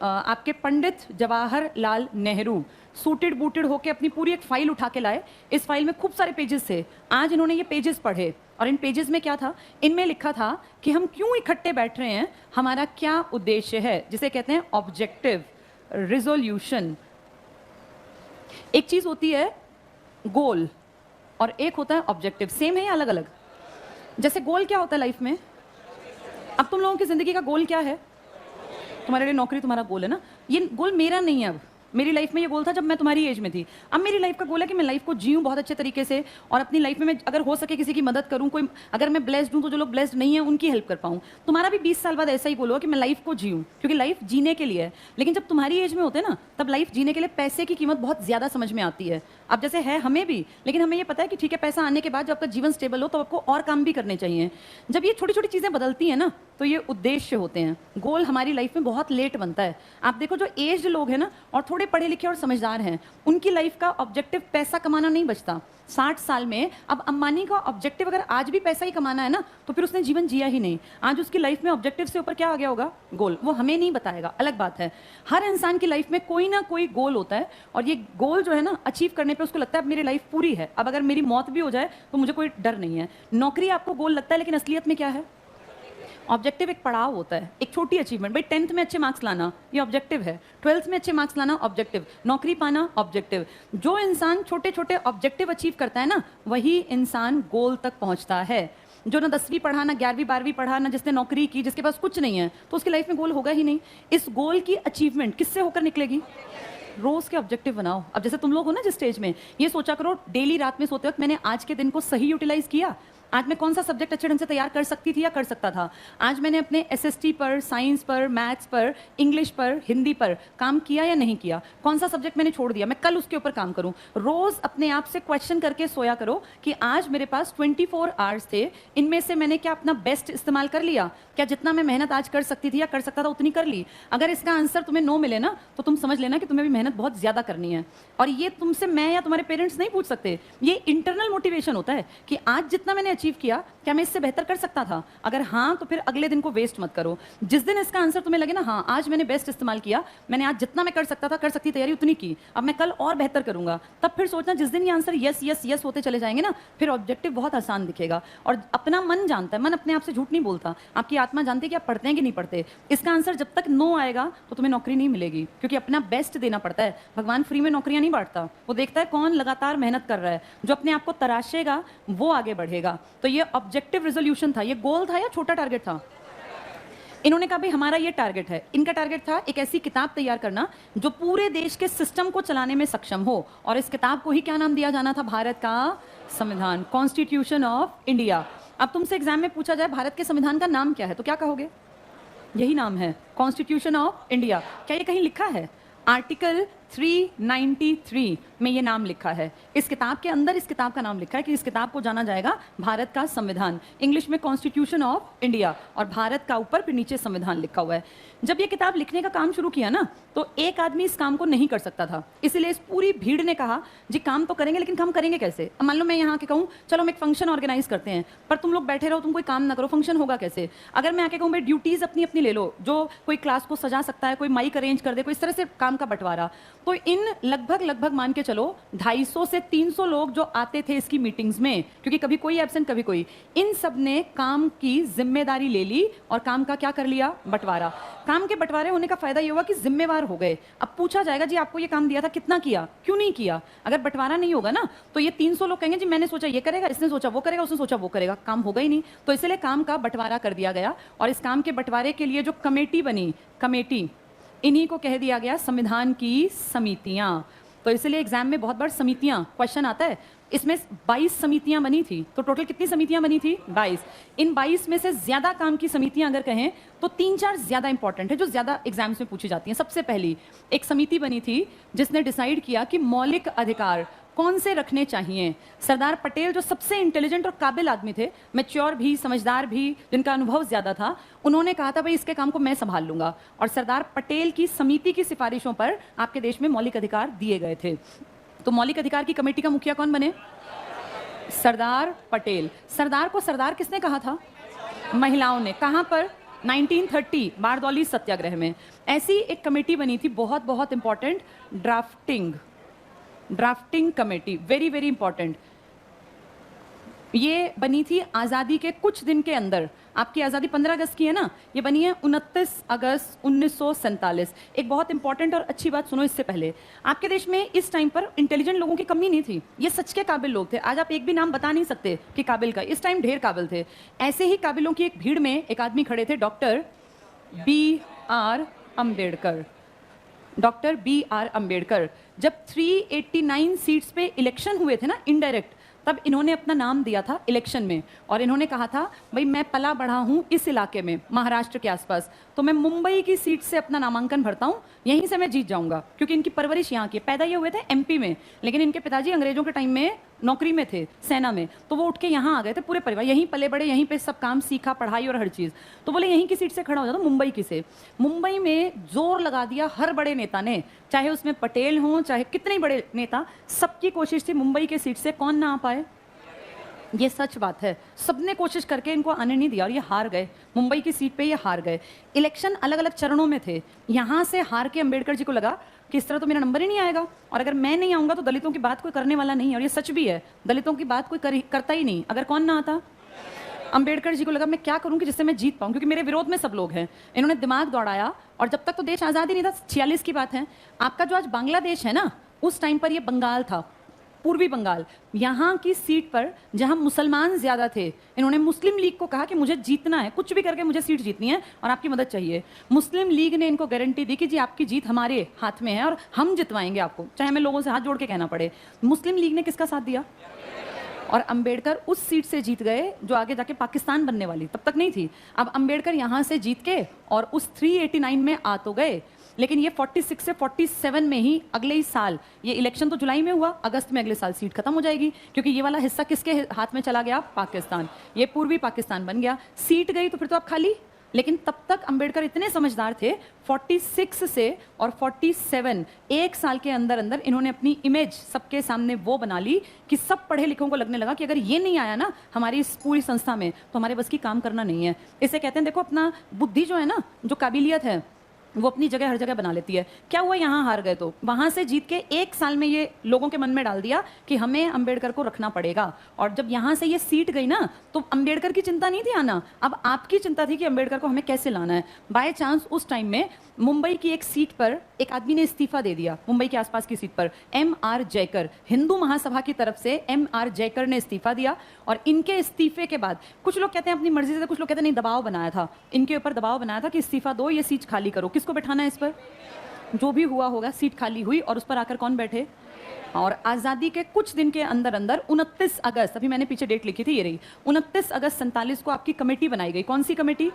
आपके पंडित जवाहरलाल नेहरू सूटेड बूटेड होके अपनी पूरी एक फाइल उठा के लाए। इस फाइल में खूब सारे पेजेस थे। आज इन्होंने ये पेजेस पढ़े और इन पेजेस में क्या था, इनमें लिखा था कि हम क्यों इकट्ठे बैठ रहे हैं, हमारा क्या उद्देश्य है, जिसे कहते हैं ऑब्जेक्टिव रिजोल्यूशन। एक चीज होती है गोल और एक होता है ऑब्जेक्टिव। सेम है या अलग अलग? जैसे गोल क्या होता है लाइफ में? अब तुम लोगों की जिंदगी का गोल क्या है? तुम्हारे लिए नौकरी तुम्हारा गोल है ना। ये गोल मेरा नहीं है। अब मेरी लाइफ में ये गोल था जब मैं तुम्हारी एज में थी। अब मेरी लाइफ का गोल है कि मैं लाइफ को जीऊं बहुत अच्छे तरीके से और अपनी लाइफ में मैं अगर हो सके किसी की मदद करूं। कोई अगर मैं ब्लेस्ड हूं तो जो लोग ब्लेस्ड नहीं है उनकी हेल्प कर पाऊं। तुम्हारा भी 20 साल बाद ऐसा ही गोल होगा कि मैं लाइफ को जीऊं, क्योंकि लाइफ जीने के लिए है। लेकिन जब तुम्हारी एज में होते हैं ना, तब लाइफ जीने के लिए पैसे की कीमत बहुत ज्यादा समझ में आती है। अब जैसे है हमें भी, लेकिन हमें ये पता है कि ठीक है पैसा आने के बाद जब आपका जीवन स्टेबल हो तो आपको और काम भी करने चाहिए। जब ये छोटी छोटी चीजें बदलती हैं ना, तो ये उद्देश्य होते हैं। गोल हमारी लाइफ में बहुत लेट बनता है। आप देखो जो एज्ड लोग हैं ना और थोड़े पढ़े लिखे और समझदार हैं, उनकी लाइफ का ऑब्जेक्टिव पैसा कमाना नहीं बचता। 60 साल में अब अंबानी का ऑब्जेक्टिव अगर आज भी पैसा ही कमाना है ना, तो फिर उसने जीवन जिया ही नहीं। आज उसकी लाइफ में ऑब्जेक्टिव से ऊपर क्या आ गया होगा? गोल। वो हमें नहीं बताएगा, अलग बात है। हर इंसान की लाइफ में कोई ना कोई गोल होता है और ये गोल जो है ना अचीव करने पे उसको लगता है अब मेरी लाइफ पूरी है, अब अगर मेरी मौत भी हो जाए तो मुझे कोई डर नहीं है। नौकरी आपको गोल लगता है, लेकिन असलियत में क्या है? ऑब्जेक्टिव एक पड़ाव होता है, एक छोटी अचीवमेंट। भाई 10th में अच्छे मार्क्स लाना ये ऑब्जेक्टिव है, 12th में अच्छे मार्क्स लाना ऑब्जेक्टिव, नौकरी पाना ऑब्जेक्टिव। जो इंसान छोटे छोटे ऑब्जेक्टिव अचीव करता है ना, वही इंसान गोल तक पहुंचता है। जो ना 10वीं पढ़ा, ना 11वीं 12वीं पढ़ा, ना जिसने नौकरी की, जिसके पास कुछ नहीं है, तो उसकी लाइफ में गोल होगा ही नहीं। इस गोल की अचीवमेंट किससे होकर निकलेगी? रोज के ऑब्जेक्टिव बनाओ। अब जैसे तुम लोग हो ना जिस स्टेज में, ये सोचा करो डेली रात में सोते वक्त मैंने आज के दिन को सही यूटिलाइज किया। आज मैं कौन सा सब्जेक्ट अच्छे ढंग से तैयार कर सकती थी या कर सकता था। आज मैंने अपने एसएसटी पर, साइंस पर, मैथ्स पर, इंग्लिश पर, हिंदी पर काम किया या नहीं किया। कौन सा सब्जेक्ट मैंने छोड़ दिया, मैं कल उसके ऊपर काम करूं। रोज अपने आप से क्वेश्चन करके सोया करो कि आज मेरे पास 24 आवर्स थे, इनमें से मैंने क्या अपना बेस्ट इस्तेमाल कर लिया? क्या जितना मैं मेहनत आज कर सकती थी या कर सकता था उतनी कर ली? अगर इसका आंसर तुम्हें नो मिले ना, तो तुम समझ लेना कि तुम्हें भी मेहनत बहुत ज्यादा करनी है। और ये तुमसे मैं या तुम्हारे पेरेंट्स नहीं पूछ सकते। ये इंटरनल मोटिवेशन होता है कि आज जितना मैंने अचीव किया, क्या मैं इससे बेहतर कर सकता था? अगर हाँ, तो फिर अगले दिन को वेस्ट मत करो। जिस दिन इसका आंसर तुम्हें लगे ना, हाँ आज मैंने बेस्ट इस्तेमाल किया, मैंने आज जितना मैं कर सकता था, कर सकती तैयारी उतनी की, अब मैं कल और बेहतर करूंगा, तब फिर सोचना। जिस दिन ये आंसर यस यस यस होते चले जाएंगे ना, फिर ऑब्जेक्टिव बहुत आसान दिखेगा। और अपना मन जानता है, मन अपने आप से झूठ नहीं बोलता। आपकी आत्मा जानती है कि आप पढ़ते हैं कि नहीं पढ़ते। इसका आंसर जब तक नो आएगा तो तुम्हें नौकरी नहीं मिलेगी, क्योंकि अपना बेस्ट देना पड़ता है। भगवान फ्री में नौकरियां नहीं बांटता, वो देखता है कौन लगातार मेहनत कर रहा है। जो अपने आप को तराशेगा वो आगे बढ़ेगा। तो ये ऑब्जेक्टिव रिजोल्यूशन था। ये गोल था या छोटा टारगेट था? इन्होंने कहा भाई हमारा ये टारगेट है। इनका टारगेट था एक ऐसी किताब तैयार करना जो पूरे देश के सिस्टम को चलाने में सक्षम हो। और इस किताब को ही क्या नाम दिया जाना था? भारत का संविधान, कॉन्स्टिट्यूशन ऑफ इंडिया। अब तुमसे एग्जाम में पूछा जाए भारत के संविधान का नाम क्या है, तो क्या कहोगे? यही नाम है, कॉन्स्टिट्यूशन ऑफ इंडिया। क्या ये कहीं लिखा है? आर्टिकल 393 में ये नाम लिखा है। इस किताब के अंदर इस किताब का नाम लिखा है कि इस किताब को जाना जाएगा भारत का संविधान, इंग्लिश में कॉन्स्टिट्यूशन ऑफ इंडिया, और भारत का ऊपर फिर नीचे संविधान लिखा हुआ है। जब ये किताब लिखने का काम शुरू किया ना, तो एक आदमी इस काम को नहीं कर सकता था। इसलिए इस पूरी भीड़ ने कहा जी काम तो करेंगे, लेकिन काम करेंगे कैसे? अब मान लो मैं यहाँ आके कहूँ चलो हम एक फंक्शन ऑर्गेनाइज करते हैं, पर तुम लोग बैठे रहो, तुम कोई काम ना करो, फंक्शन होगा कैसे? अगर मैं आके कहूँ भाई ड्यूटीज अपनी अपनी ले लो, जो कोई क्लास को सजा सकता है, कोई माइक अरेंज कर दे, कोई इस तरह से काम का बंटवारा, तो इन लगभग मान के चलो 250 से 300 लोग जो आते थे इसकी मीटिंग्स में, क्योंकि कभी कोई एब्सेंट कभी कोई, इन सब ने काम की जिम्मेदारी ले ली और काम का क्या कर लिया? बंटवारा। काम के बंटवारे होने का फायदा ये होगा कि जिम्मेवार हो गए। अब पूछा जाएगा जी आपको ये काम दिया था, कितना किया, क्यों नहीं किया? अगर बंटवारा नहीं होगा ना, तो ये 300 लोग कहेंगे जी मैंने सोचा ये करेगा, इसने सोचा वो करेगा, उसने सोचा वो करेगा, काम होगा ही नहीं। तो इसलिए काम का बंटवारा कर दिया गया। और इस काम के बंटवारे के लिए जो कमेटी बनी, कमेटी, इन्हीं को कह दिया गया संविधान की समितियां। तो इसलिए एग्जाम में बहुत बार समितियां क्वेश्चन आता है। इसमें 22 समितियां बनी थी, तो टोटल कितनी समितियां बनी थी? 22। इन 22 में से ज्यादा काम की समितियां अगर कहें तो 3-4 ज्यादा इंपॉर्टेंट है, जो ज्यादा एग्जाम्स में पूछी जाती हैं। सबसे पहली एक समिति बनी थी जिसने डिसाइड किया कि मौलिक अधिकार कौन से रखने चाहिए। सरदार पटेल जो सबसे इंटेलिजेंट और काबिल आदमी थे, मैच्योर भी, समझदार भी, जिनका अनुभव ज्यादा था, उन्होंने कहा था भाई इसके काम को मैं संभाल लूंगा। और सरदार पटेल की समिति की सिफारिशों पर आपके देश में मौलिक अधिकार दिए गए थे। तो मौलिक अधिकार की कमेटी का मुखिया कौन बने? सरदार पटेल। सरदार को सरदार किसने कहा था? महिलाओं ने। कहाँ पर? 1930 बारदौली सत्याग्रह में। ऐसी एक कमेटी बनी थी, बहुत बहुत important, drafting committee, very very important. ये बनी थी आज़ादी के कुछ दिन के अंदर। आपकी आज़ादी 15 अगस्त की है ना, ये बनी है 29 अगस्त 1947। एक बहुत इंपॉर्टेंट और अच्छी बात सुनो इससे पहले, आपके देश में इस टाइम पर इंटेलिजेंट लोगों की कमी नहीं थी। ये सच के काबिल लोग थे। आज आप एक भी नाम बता नहीं सकते कि काबिल का, इस टाइम ढेर काबिल थे। ऐसे ही काबिलों की एक भीड़ में एक आदमी खड़े थे, doctor B.R. Ambedkar. Doctor B.R. Ambedkar. जब 389 सीट्स पे इलेक्शन हुए थे ना, इनडायरेक्ट, तब इन्होंने अपना नाम दिया था इलेक्शन में, और इन्होंने कहा था भाई मैं पला बढ़ा हूँ इस इलाके में, महाराष्ट्र के आसपास, तो मैं मुंबई की सीट से अपना नामांकन भरता हूँ, यहीं से मैं जीत जाऊंगा, क्योंकि इनकी परवरिश यहाँ की। पैदा ये हुए थे MP में, लेकिन इनके पिताजी अंग्रेजों के टाइम में नौकरी में थे, सेना में, तो वो उठ के यहाँ आ गए थे, पूरे परिवार यहीं पले बड़े, यहीं पे सब काम सीखा, पढ़ाई और हर चीज़। तो बोले यहीं की सीट से खड़ा हो जाता, मुंबई की से। मुंबई में जोर लगा दिया हर बड़े नेता ने, चाहे उसमें पटेल हों, चाहे कितने बड़े नेता, सबकी कोशिश थी मुंबई के सीट से कौन ना आ पाए। ये सच बात है, सबने कोशिश करके इनको आने नहीं दिया और ये हार गए। मुंबई की सीट पे ये हार गए। इलेक्शन अलग अलग चरणों में थे। यहाँ से हार के अंबेडकर जी को लगा कि इस तरह तो मेरा नंबर ही नहीं आएगा, और अगर मैं नहीं आऊँगा तो दलितों की बात कोई करने वाला नहीं है। और ये सच भी है, दलितों की बात कोई करता ही नहीं। अगर कौन ना आता, अंबेडकर जी को लगा मैं क्या करूं कि जिससे मैं जीत पाऊं, क्योंकि मेरे विरोध में सब लोग हैं। इन्होंने दिमाग दौड़ाया, और जब तक तो देश आज़ाद ही नहीं था, 46 की बात है। आपका जो आज बांग्लादेश है ना, उस टाइम पर ये बंगाल था, पूर्वी बंगाल। यहाँ की सीट पर जहाँ मुसलमान ज़्यादा थे, इन्होंने मुस्लिम लीग को कहा कि मुझे जीतना है, कुछ भी करके मुझे सीट जीतनी है और आपकी मदद चाहिए। मुस्लिम लीग ने इनको गारंटी दी कि जी आपकी जीत हमारे हाथ में है और हम जितवाएंगे आपको, चाहे हमें लोगों से हाथ जोड़ के कहना पड़े। मुस्लिम लीग ने किसका साथ दिया? और अंबेडकर उस सीट से जीत गए जो आगे जाके पाकिस्तान बनने वाली, तब तक नहीं थी। अब अंबेडकर यहाँ से जीत के और उस 389 में आ तो गए, लेकिन ये 46 से 47 में ही अगले ही साल, ये इलेक्शन तो जुलाई में हुआ, अगस्त में अगले साल सीट खत्म हो जाएगी, क्योंकि ये वाला हिस्सा किसके हाथ में चला गया? पाकिस्तान। ये पूर्वी पाकिस्तान बन गया। सीट गई तो फिर तो आप खाली। लेकिन तब तक अंबेडकर इतने समझदार थे, 46 से और 47 एक साल के अंदर अंदर इन्होंने अपनी इमेज सबके सामने वो बना ली कि सब पढ़े लिखों को लगने लगा कि अगर ये नहीं आया ना हमारी इस पूरी संस्था में, तो हमारे बस की काम करना नहीं है। इसे कहते हैं, देखो अपना बुद्धि जो है ना, जो काबिलियत है, वो अपनी जगह हर जगह बना लेती है। क्या हुआ? यहाँ हार गए, तो वहाँ से जीत के एक साल में ये लोगों के मन में डाल दिया कि हमें अंबेडकर को रखना पड़ेगा। और जब यहाँ से ये सीट गई ना, तो अंबेडकर की चिंता नहीं थी आना, अब आपकी चिंता थी कि अंबेडकर को हमें कैसे लाना है। बाय चांस उस टाइम में मुंबई की एक सीट पर एक आदमी ने इस्तीफा दे दिया, मुंबई के आसपास की सीट पर M.R. जयकर, हिंदू महासभा की तरफ से M.R. जयकर ने इस्तीफा दिया। और इनके इस्तीफे के बाद कुछ लोग कहते हैं अपनी मर्जी से, कुछ लोग कहते हैं नहीं दबाव बनाया था, इनके ऊपर दबाव बनाया था कि इस्तीफा दो, ये सीट खाली करो। किसको बैठाना है इस पर? जो भी हुआ होगा, सीट खाली हुई और उस पर आकर कौन बैठे? और आज़ादी के कुछ दिन के अंदर अंदर 29 अगस्त, अभी मैंने पीछे डेट लिखी थी, ये रही, 29 अगस्त 47 को आपकी कमेटी बनाई गई। कौन सी कमेटी?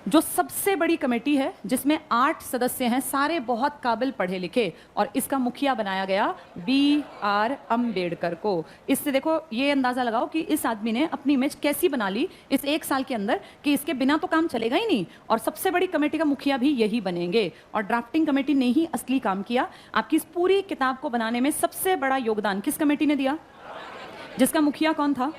जो सबसे बड़ी कमेटी है, जिसमें 8 सदस्य हैं, सारे बहुत काबिल पढ़े लिखे, और इसका मुखिया बनाया गया B.R. अम्बेडकर को। इससे देखो ये अंदाज़ा लगाओ कि इस आदमी ने अपनी इमेज कैसी बना ली इस एक साल के अंदर कि इसके बिना तो काम चलेगा ही नहीं, और सबसे बड़ी कमेटी का मुखिया भी यही बनेंगे। और ड्राफ्टिंग कमेटी ने ही असली काम किया। आपकी इस पूरी किताब को बनाने में सबसे बड़ा योगदान किस कमेटी ने दिया? जिसका मुखिया कौन था?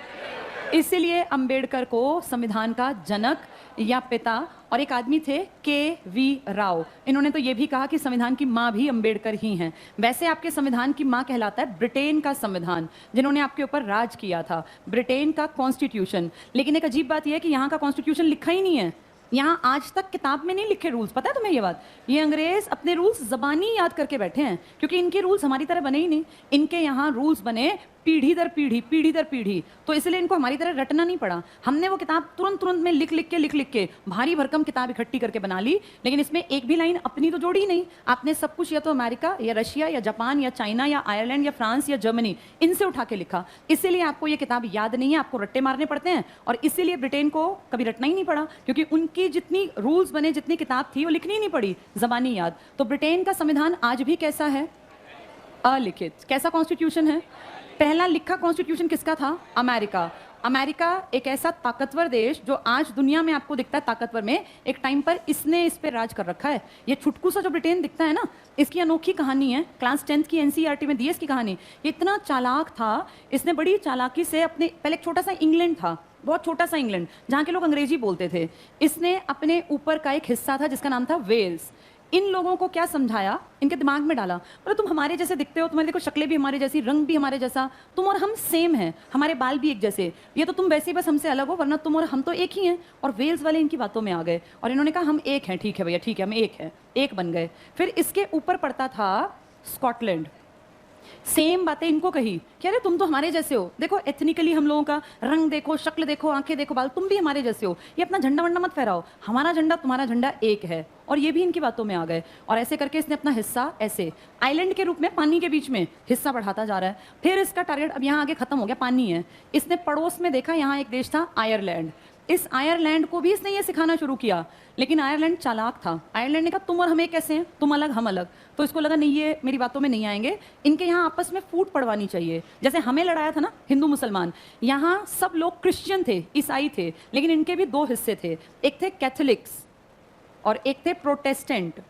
इसीलिए अंबेडकर को संविधान का जनक या पिता, और एक आदमी थे K.V. राव, इन्होंने तो ये भी कहा कि संविधान की माँ भी अंबेडकर ही हैं। वैसे आपके संविधान की माँ कहलाता है ब्रिटेन का संविधान, जिन्होंने आपके ऊपर राज किया था, ब्रिटेन का कॉन्स्टिट्यूशन। लेकिन एक अजीब बात यह है कि यहाँ का कॉन्स्टिट्यूशन लिखा ही नहीं है। यहाँ आज तक किताब में नहीं लिखे रूल्स, पता है तुम्हें ये बात? ये अंग्रेज अपने रूल्स ज़बानी याद करके बैठे हैं, क्योंकि इनके रूल्स हमारी तरह बने ही नहीं। इनके यहाँ रूल्स बने पीढ़ी दर पीढ़ी, पीढ़ी दर पीढ़ी, तो इसलिए इनको हमारी तरह रटना नहीं पड़ा। हमने वो किताब तुरंत तुरंत में लिख लिख के भारी भरकम किताब इकट्ठी करके बना ली, लेकिन इसमें एक भी लाइन अपनी तो जोड़ी ही नहीं। आपने सब कुछ या तो अमेरिका या रशिया या जापान या चाइना या आयरलैंड या फ्रांस या जर्मनी, इनसे उठा के लिखा। इसीलिए आपको ये किताब याद नहीं है, आपको रट्टे मारने पड़ते हैं। और इसीलिए ब्रिटेन को कभी रटना ही नहीं पड़ा, क्योंकि उनकी जितनी रूल्स बने, जितनी किताब थी, वो लिखनी ही नहीं पड़ी, ज़बानी याद। तो ब्रिटेन का संविधान आज भी कैसा है? अलिखित। कैसा कॉन्स्टिट्यूशन है? पहला लिखा कॉन्स्टिट्यूशन किसका था? अमेरिका। अमेरिका एक ऐसा ताकतवर देश जो आज दुनिया में आपको दिखता है ताकतवर में, एक टाइम पर इसने इस पे राज कर रखा है। ये छुटकू सा जो ब्रिटेन दिखता है ना, इसकी अनोखी कहानी है, क्लास 10th की एनसीईआरटी में दी है इसकी कहानी। ये इतना चालाक था, इसने बड़ी चालाकी से अपने, पहले एक छोटा सा इंग्लैंड था, बहुत छोटा सा इंग्लैंड जहाँ के लोग अंग्रेजी बोलते थे, इसने अपने ऊपर का एक हिस्सा था जिसका नाम था वेल्स। इन लोगों को क्या समझाया, इनके दिमाग में डाला, बोले तुम हमारे जैसे दिखते हो, तुम्हारी देखो शक्लें भी हमारे जैसी, रंग भी हमारे जैसा, तुम और हम सेम हैं, हमारे बाल भी एक जैसे, ये तो तुम वैसे ही बस हमसे अलग हो, वरना तुम और हम तो एक ही हैं। और वेल्स वाले इनकी बातों में आ गए और इन्होंने कहा हम एक हैं, ठीक है भैया ठीक है, हम एक हैं, एक बन गए। फिर इसके ऊपर पड़ता था स्कॉटलैंड, सेम बातें इनको कही कि अरे तुम तो हमारे जैसे हो, देखो एथनिकली हम लोगों का रंग देखो, शक्ल देखो, आंखें देखो, बाल, तुम भी हमारे जैसे हो, ये अपना झंडा वंडा मत फहराओ, हमारा झंडा तुम्हारा झंडा एक है। और ये भी इनकी बातों में आ गए और ऐसे करके इसने अपना हिस्सा ऐसे आइलैंड के रूप में पानी के बीच में हिस्सा बढ़ाता जा रहा है। फिर इसका टारगेट अब यहाँ आगे खत्म हो गया, पानी है, इसने पड़ोस में देखा यहाँ एक देश था आयरलैंड, इस आयरलैंड को भी इसने ये सिखाना शुरू किया। लेकिन आयरलैंड चालाक था, आयरलैंड ने कहा तुम और हम एक कैसे हैं, तुम अलग हम अलग। तो इसको लगा नहीं ये मेरी बातों में नहीं आएंगे, इनके यहाँ आपस में फूट पड़वानी चाहिए। जैसे हमें लड़ाया था ना हिंदू मुसलमान, यहाँ सब लोग क्रिश्चियन थे, ईसाई थे, लेकिन इनके भी दो हिस्से थे, एक थे कैथोलिक्स और एक थे प्रोटेस्टेंट।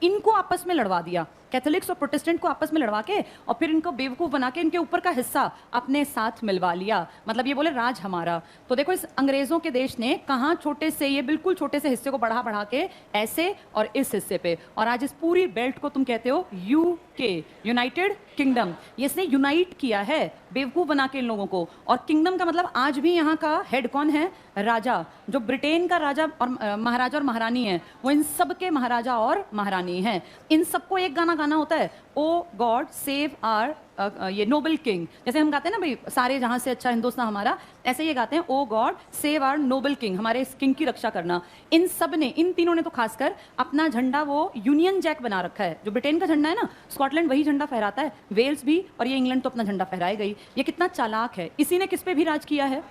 इनको आपस में लड़वा दिया, कैथोलिक्स और प्रोटेस्टेंट को आपस में लड़वा के और फिर इनको बेवकूफ़ बना के इनके ऊपर का हिस्सा अपने साथ मिलवा लिया। मतलब ये बोले राज हमारा। तो देखो इस अंग्रेज़ों के देश ने कहाँ छोटे से, ये बिल्कुल छोटे से हिस्से को बढ़ा बढ़ा के ऐसे और इस हिस्से पे, और आज इस पूरी बेल्ट को तुम कहते हो यूके, यूनाइटेड किंगडम। ये इसने यूनाइट किया है बेवकूफ़ बना के इन लोगों को। और किंगडम का मतलब आज भी यहाँ का हेड कौन है, राजा। जो ब्रिटेन का राजा और महाराजा और महारानी है, वो इन सब के महाराजा और महारानी हैं। इन सबको एक गाना गाना होता है, ओ गॉड सेव आर ये नोबल किंग। जैसे हम गाते हैं ना भाई सारे जहां से अच्छा हिंदुस्तान हमारा, ऐसे ये गाते हैं O God save our noble king, हमारे इस किंग की रक्षा करना। इन सब ने, इन तीनों ने तो खासकर अपना झंडा वो यूनियन जैक बना रखा है। जो ब्रिटेन का झंडा है ना, स्कॉटलैंड वही झंडा फहराता है, वेल्स भी, और ये इंग्लैंड तो अपना झंडा फहराए गई। ये कितना चालाक है। इसी ने किस पे भी राज किया है,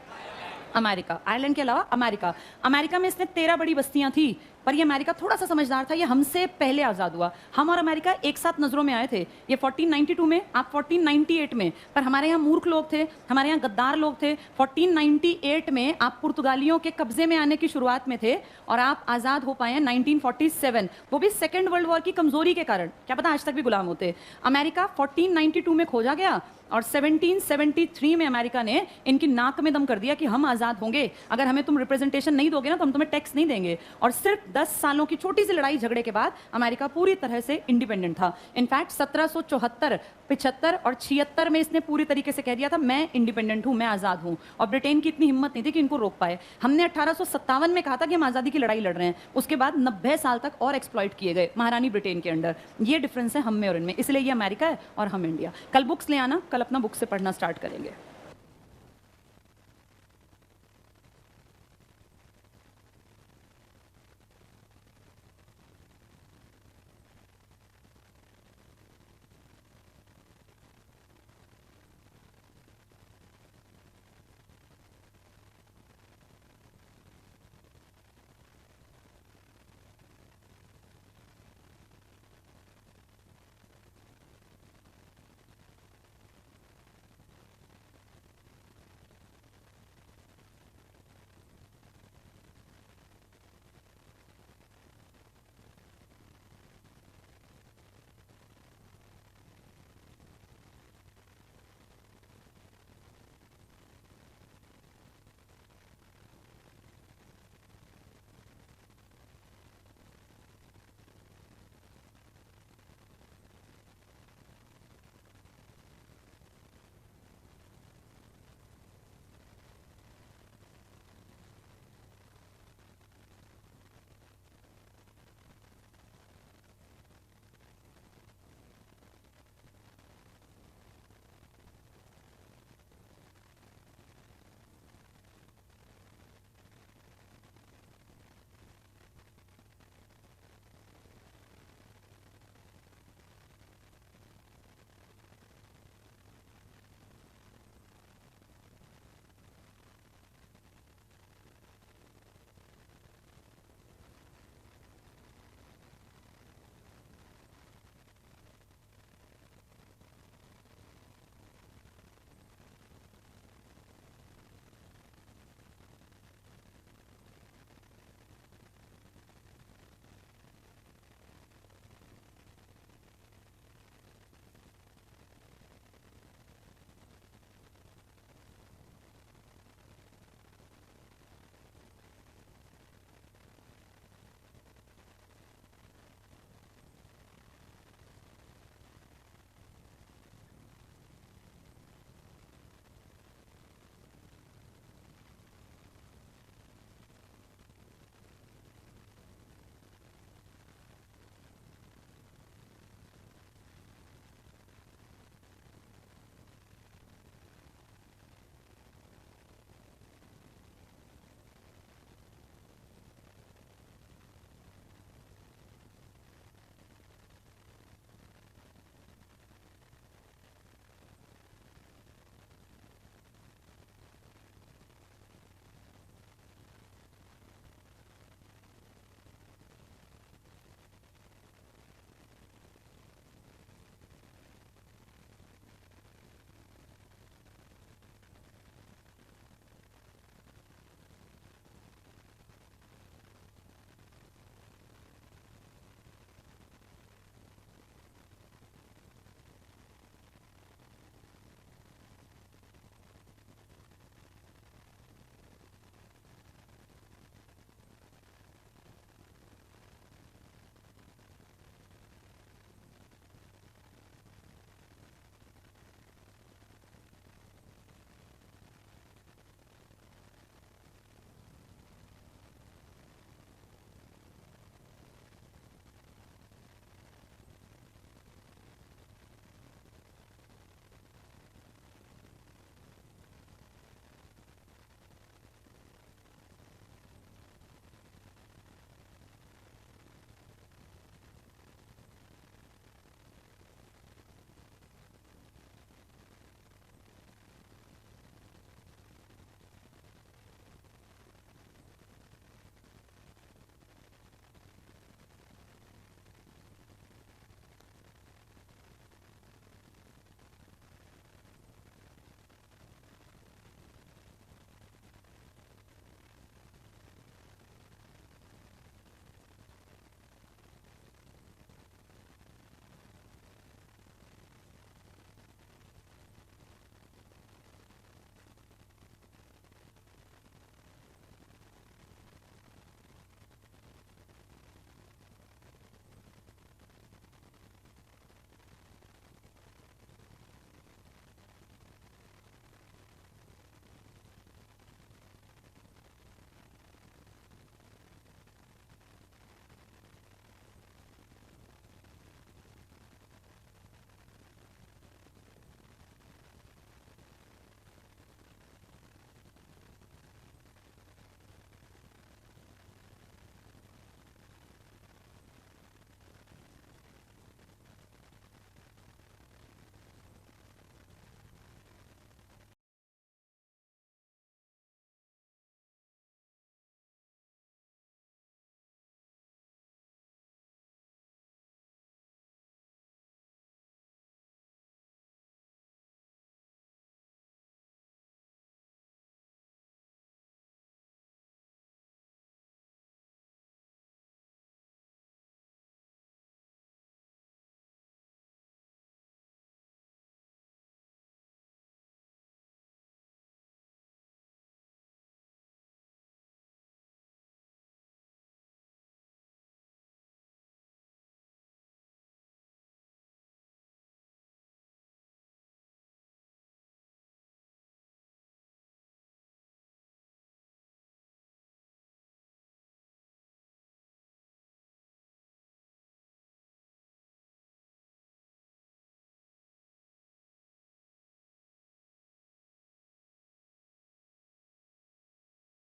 अमेरिका। आयरलैंड के अलावा अमेरिका। अमेरिका में इसने 13 बड़ी बस्तियां थी, पर ये अमेरिका थोड़ा सा समझदार था, ये हमसे पहले आज़ाद हुआ। हम और अमेरिका एक साथ नज़रों में आए थे, ये 1492 में, आप 1498 में, पर हमारे यहाँ मूर्ख लोग थे, हमारे यहाँ गद्दार लोग थे। 1498 में आप पुर्तगालियों के कब्जे में आने की शुरुआत में थे और आप आज़ाद हो पाए हैं 1947, वो भी सेकेंड वर्ल्ड वॉर की कमजोरी के कारण। क्या पता आज तक भी गुलाम होते। अमेरिका 1492 में खोजा गया और 1773 में अमेरिका ने इनकी नाक में दम कर दिया कि हम आज़ाद होंगे, अगर हमें तुम रिप्रेजेंटेशन नहीं दोगे ना तो हम तुम्हें टैक्स नहीं देंगे। और सिर्फ 10 सालों की छोटी सी लड़ाई झगड़े के बाद अमेरिका पूरी तरह से इंडिपेंडेंट था। इनफैक्ट 1774, 75 और 76 में इसने पूरी तरीके से कह दिया था मैं इंडिपेंडेंट हूं, मैं आज़ाद हूं। और ब्रिटेन की इतनी हिम्मत नहीं थी कि इनको रोक पाए। हमने 1857 में कहा था कि हम आज़ादी की लड़ाई लड़ रहे हैं, उसके बाद 90 साल तक और एक्सप्लॉइट किए गए महारानी ब्रिटेन के अंडर। ये डिफरेंस है हम में और इनमें, इसलिए ये अमेरिका है और हम इंडिया। कल बुक्स ले आना, कल अपना बुक से पढ़ना स्टार्ट करेंगे।